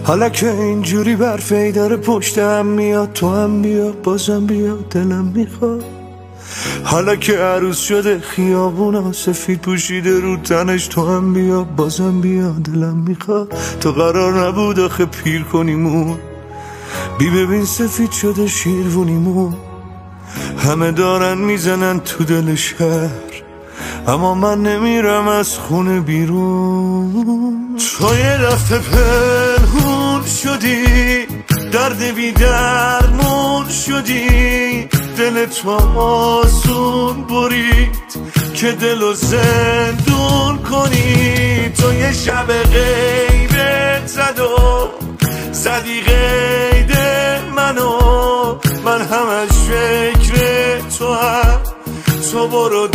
حالا که اینجوری برفی داره پشتم میاد، تو هم بیا بازم بیا دلم میخواد. حالا که عروس شده خیابونا سفید پوشیده رو تنش، تو هم بیا بازم بیا دلم میخواد. تو قرار نبود آخه پیر کنیمون، بی ببین سفید شده شیروونیمون. همه دارن میزنن تو دل شهر، اما من نمیرم از خونه بیرون. تو یه دفعه پنهون شدی، درد بی درمون شدی، دل تو آسون برید که دلو زندون کنی. تو یه شب غیبت زد و زدی قید منو، من همش فکر تو هم. تو برو